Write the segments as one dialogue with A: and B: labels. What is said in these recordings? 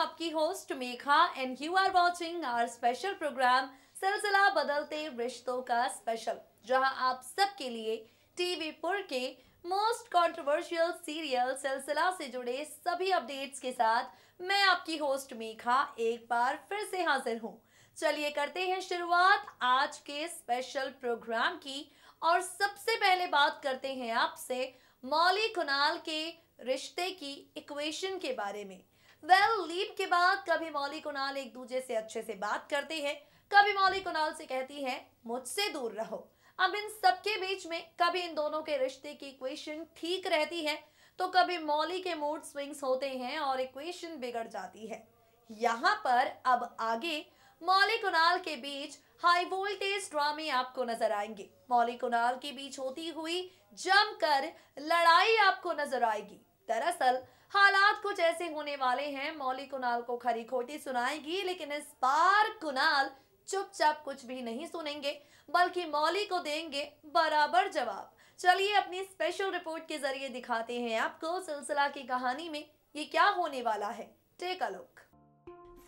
A: आपकी host Megha and you are watching our special program Silsila Badalte रिश्तों का स्पेशल, जहां आप सबके लिए टीवी पुर के मोस्ट कंट्रोवर्शियल सीरियल सिलसिला से जुड़े सभी अपडेट्स के साथ मैं आपकी होस्ट मेघा एक बार फिर से हाजिर हूं। चलिए करते हैं शुरुआत आज के स्पेशल प्रोग्राम की और सबसे पहले बात करते हैं आपसे मौली कुणाल के रिश्ते की इक्वेशन के बारे में। लीप के बाद कभी मौली कुणाल एक दूसरे से अच्छे से बात करते हैं, कभी मौली कुणाल से कहती है मुझसे दूर रहो। अब इन सबके बीच में कभी इन दोनों के रिश्ते की इक्वेशन ठीक रहती है तो कभी मौली के मूड स्विंग्स होते हैं और इक्वेशन बिगड़ जाती है। यहाँ पर अब आगे मौली कुणाल के बीच हाई वोल्टेज ड्रामे आपको नजर आएंगे। मौली कुणाल के बीच होती हुई जमकर लड़ाई आपको नजर आएगी। दरअसल हालात कुछ ऐसे होने वाले हैं, मौली कुणाल को खरी खोटी सुनाएगी, लेकिन इस बार कुणाल चुपचाप कुछ भी नहीं सुनेंगे बल्कि मौली को देंगे बराबर जवाब। चलिए अपनी स्पेशल रिपोर्ट के जरिए दिखाते हैं आपको सिलसिला की कहानी में ये क्या होने वाला है। Take a look.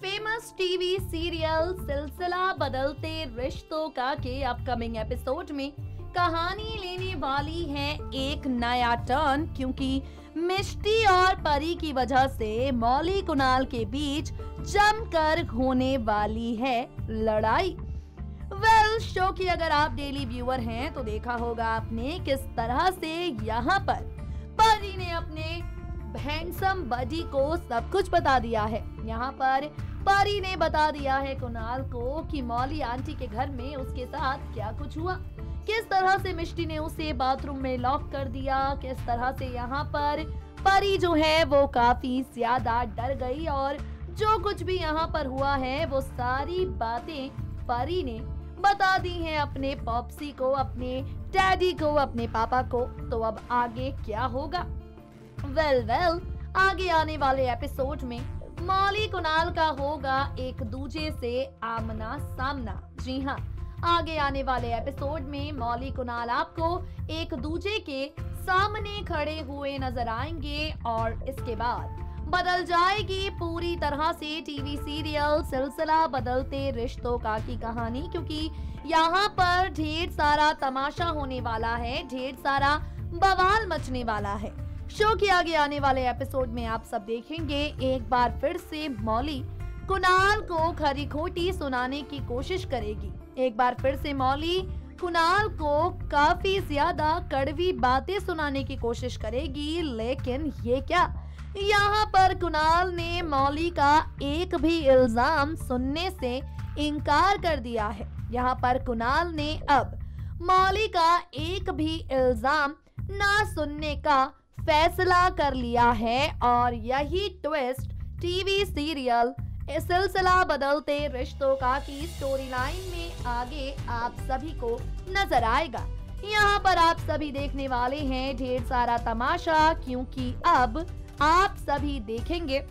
A: Famous TV serial Silsila Badalte रिश्तों का के अपकमिंग एपिसोड में कहानी लेने वाली है एक नया टर्न, क्योंकि मिष्टी और परी की वजह से मौली कुणाल के बीच जमकर होने वाली है लड़ाई। शो की अगर आप डेली व्यूअर हैं तो देखा होगा आपने किस तरह से यहाँ पर परी ने अपने हैंडसम बडी को सब कुछ बता दिया है। यहाँ पर परी ने बता दिया है कुणाल को कि मौली आंटी के घर में उसके साथ क्या कुछ हुआ, किस तरह से मिष्टी ने उसे बाथरूम में लॉक कर दिया, किस तरह से यहाँ पर परी जो है वो काफी ज्यादा डर गई और जो कुछ भी यहाँ पर हुआ है वो सारी बातें परी ने बता दी हैं अपने पॉप्सी को, अपने डैडी को, अपने पापा को। तो अब आगे क्या होगा? आगे आने वाले एपिसोड में मौली कुणाल का होगा एक दूजे से आमना सामना। जी हाँ, आगे आने वाले एपिसोड में मौली कुणाल आपको एक दूजे के सामने खड़े हुए नजर आएंगे और इसके बाद बदल जाएगी पूरी तरह से टीवी सीरियल सिलसिला बदलते रिश्तों का की कहानी, क्योंकि यहाँ पर ढेर सारा तमाशा होने वाला है, ढेर सारा बवाल मचने वाला है। शो के आगे आने वाले एपिसोड में आप सब देखेंगे एक बार फिर से मौली कुणाल को खरी खोटी सुनाने की कोशिश करेगी। एक बार फिर से मौली कुणाल को काफी ज्यादा कड़वी बातें सुनाने की कोशिश करेगी, लेकिन ये क्या, यहाँ पर कुणाल ने मौली का एक भी इल्जाम सुनने से इनकार कर दिया है। यहाँ पर कुणाल ने अब मौली का एक भी इल्जाम ना सुनने का फैसला कर लिया है और यही twist TV serial Silsila Badalte रिश्तों का की स्टोरी लाइन में आगे आप सभी को नजर आएगा। यहाँ पर आप सभी देखने वाले हैं ढेर सारा तमाशा, क्योंकि अब आप सभी देखेंगे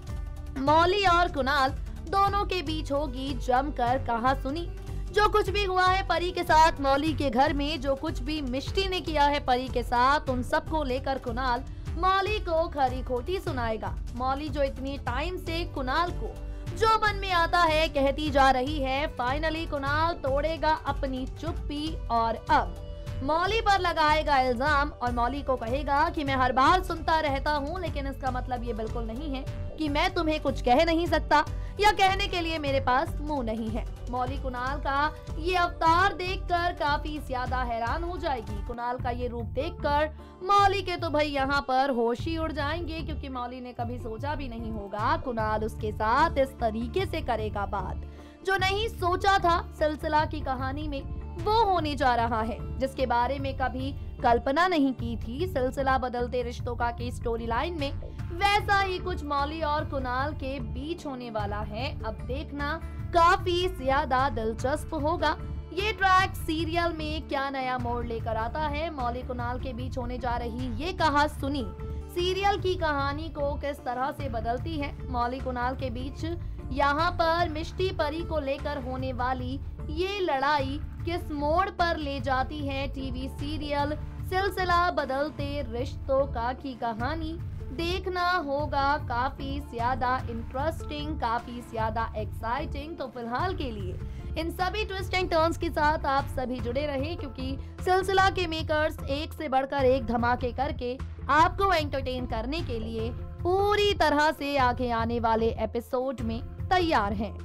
A: मौली और कुणाल दोनों के बीच होगी जमकर कहासुनी। जो कुछ भी हुआ है परी के साथ मौली के घर में, जो कुछ भी मिष्टी ने किया है परी के साथ, उन सबको लेकर कुणाल मौली को खरी खोटी सुनाएगा। मौली जो इतनी टाइम से कुणाल को जो मन में आता है कहती जा रही है, फाइनली कुणाल तोड़ेगा अपनी चुप्पी और अब मौली पर लगाएगा इल्जाम और मौली को कहेगा कि मैं हर बार सुनता रहता हूँ, लेकिन इसका मतलब ये बिल्कुल नहीं है कि मैं तुम्हें कुछ कह नहीं सकता या कहने के लिए मेरे पास मुंह नहीं है। मौली कुणाल का ये अवतार देखकर काफी ज्यादा हैरान हो जाएगी। कुणाल का ये रूप देखकर मौली के तो भाई यहाँ पर होश ही उड़ जाएंगे, क्योंकि मौली ने कभी सोचा भी नहीं होगा कुणाल उसके साथ इस तरीके से करेगा बात। जो नहीं सोचा था सिलसिला की कहानी में वो होने जा रहा है, जिसके बारे में कभी कल्पना नहीं की थी सिलसिला बदलते रिश्तों का की स्टोरी लाइन में, वैसा ही कुछ मौली और कुणाल के बीच होने वाला है। अब देखना काफी ज्यादा दिलचस्प होगा ये ट्रैक सीरियल में क्या नया मोड़ लेकर आता है। मौली कुणाल के बीच होने जा रही ये कहासुनी सीरियल की कहानी को किस तरह से बदलती है। मौली कुणाल के बीच यहाँ पर मिष्टी परी को लेकर होने वाली ये लड़ाई किस मोड़ पर ले जाती है टीवी सीरियल सिलसिला बदलते रिश्तों का की कहानी देखना होगा काफी ज्यादा इंटरेस्टिंग, काफी ज्यादा एक्साइटिंग। तो फिलहाल के लिए इन सभी ट्विस्ट एंड टर्न्स के साथ आप सभी जुड़े रहे, क्योंकि सिलसिला के मेकर्स एक से बढ़कर एक धमाके करके आपको एंटरटेन करने के लिए पूरी तरह से आगे आने वाले एपिसोड में तैयार हैं।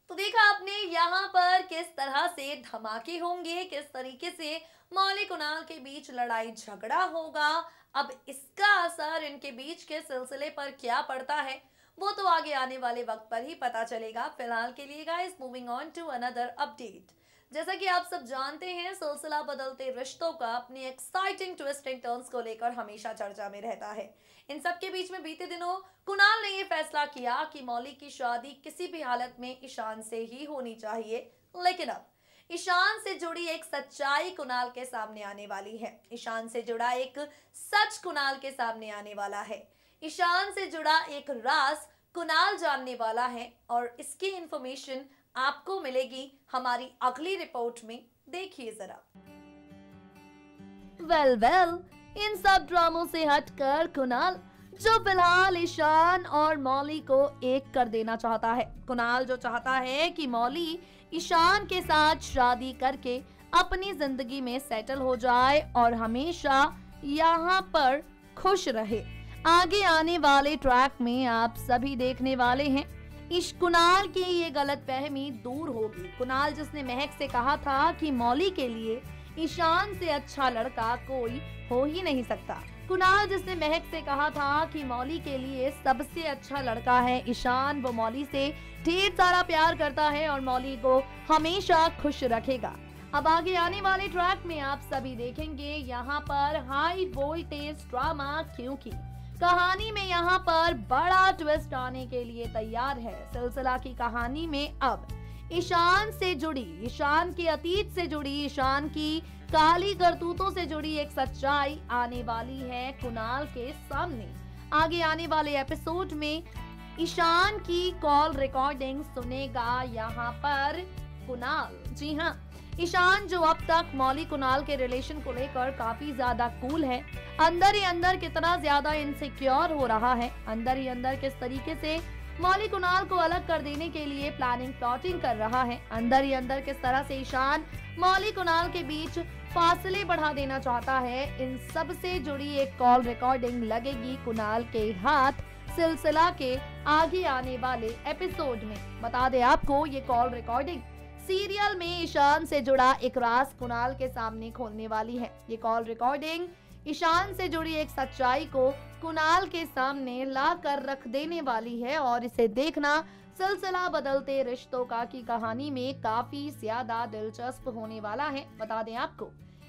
A: तो देखा आपने यहाँ पर किस तरह से धमाके होंगे, किस तरीके से मौली कुणाल के बीच लड़ाई झगड़ा होगा। अब इसका असर इनके बीच के सिलसिले पर क्या पड़ता है वो तो आगे आने वाले वक्त पर ही पता चलेगा। फिलहाल के लिए guys moving on to another update. जैसा कि आप सब जानते हैं, सिलसिला बदलते रिश्तों का अपनी एक्साइटिंग ट्विस्ट एंड टर्न्स को लेकर हमेशा चर्चा में रहता है। इन सब के बीच में बीते दिनों कुणाल ने ये फैसला किया कि मौली की शादी किसी भी हालत में ईशान से ही होनी चाहिए। लेकिन अब ईशान से जुड़ी एक सच्चाई कुणाल के सामने आने वाली है। ईशान से जुड़ा एक सच कुणाल के सामने आने वाला है। ईशान से जुड़ा एक राज कुणाल जानने वाला है और इसकी इंफॉर्मेशन आपको मिलेगी हमारी अगली रिपोर्ट में। देखिए जरा। वेल, इन सब ड्रामों से हटकर कुणाल जो फिलहाल ईशान और मौली को एक कर देना चाहता है। कुणाल जो चाहता है कि मौली ईशान के साथ शादी करके अपनी जिंदगी में सेटल हो जाए और हमेशा यहाँ पर खुश रहे। आगे आने वाले ट्रैक में आप सभी देखने वाले हैं इस कुणाल की ये गलतफहमी दूर होगी। कुणाल जिसने महक से कहा था कि मौली के लिए ईशान से अच्छा लड़का कोई हो ही नहीं सकता। कुणाल जिसने महक से कहा था कि मौली के लिए सबसे अच्छा लड़का है ईशान, वो मौली से ढेर सारा प्यार करता है और मौली को हमेशा खुश रखेगा। अब आगे आने वाले ट्रैक में आप सभी देखेंगे यहाँ पर हाई वोल्टेज ड्रामा, क्योंकि कहानी में यहाँ पर बड़ा ट्विस्ट आने के लिए तैयार है। सिलसिला की कहानी में अब ईशान से जुड़ी, ईशान के अतीत से जुड़ी, ईशान की काली करतूतों से जुड़ी एक सच्चाई आने वाली है कुणाल के सामने। आगे आने वाले एपिसोड में ईशान की कॉल रिकॉर्डिंग सुनेगा यहाँ पर कुणाल। जी हाँ, ईशान जो अब तक मौली कुणाल के रिलेशन को लेकर काफी ज्यादा कूल है, अंदर ही अंदर कितना ज्यादा इनसिक्योर हो रहा है, अंदर ही अंदर किस तरीके से मौली कुणाल को अलग कर देने के लिए प्लानिंग प्लॉटिंग कर रहा है, अंदर ही अंदर किस तरह से ईशान मौली कुणाल के बीच फासले बढ़ा देना चाहता है। इन सब से जुड़ी एक कॉल रिकॉर्डिंग लगेगी कुणाल के हाथ सिलसिला के आगे आने वाले एपिसोड में। बता दें आपको, ये कॉल रिकॉर्डिंग सीरियल में ईशान से जुड़ा एक राज कुणाल के सामने खोलने वाली है। ये कॉल रिकॉर्डिंग ईशान से जुड़ी एक सच्चाई को कुणाल के सामने ला कर रख देने वाली है और इसे देखना सिलसिला बदलते रिश्तों का की कहानी में काफी ज्यादा दिलचस्प होने वाला है। बता दें आपको,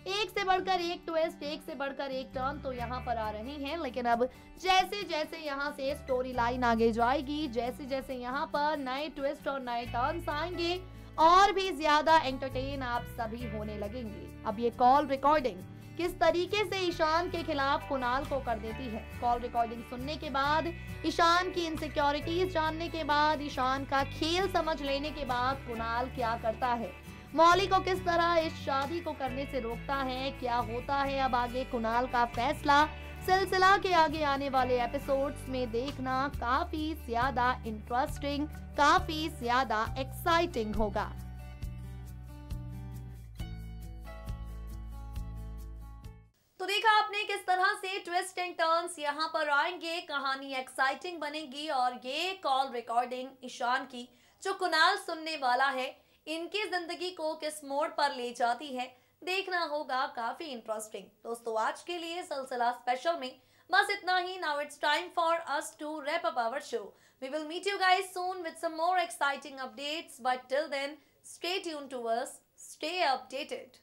A: एक से बढ़कर एक ट्विस्ट, एक से बढ़कर एक टर्न तो यहाँ पर आ रहे हैं, लेकिन अब जैसे जैसे यहाँ से स्टोरी लाइन आगे जाएगी, जैसे जैसे यहाँ पर नए ट्विस्ट और नए टर्न्स आएंगे, और भी ज्यादा एंटरटेन आप सभी होने लगेंगे। अब ये कॉल रिकॉर्डिंग किस तरीके से ईशान के खिलाफ कुणाल को कर देती है। कॉल रिकॉर्डिंग सुनने के बाद, ईशान की इनसिक्योरिटीज जानने के बाद, ईशान का खेल समझ लेने के बाद कुणाल क्या करता है, मौली को किस तरह इस शादी को करने से रोकता है, क्या होता है अब आगे कुणाल का फैसला, सिलसिला के आगे आने वाले एपिसोड्स में देखना काफी ज्यादा इंटरेस्टिंग, काफी ज्यादा एक्साइटिंग होगा। तो देखा आपने किस तरह से ट्विस्ट एंड टर्न्स यहाँ पर आएंगे, कहानी एक्साइटिंग बनेगी और ये कॉल रिकॉर्डिंग ईशान की जो कुणाल सुनने वाला है, इनकी जिंदगी को किस मोड़ पर ले जाती है, देखना होगा काफी इंटरेस्टिंग। दोस्तों आज के लिए सिलसिला स्पेशल में बस इतना ही। Now it's time for us to wrap up our show. We will meet you guys soon with some more exciting updates, but till then stay tuned to us, stay updated.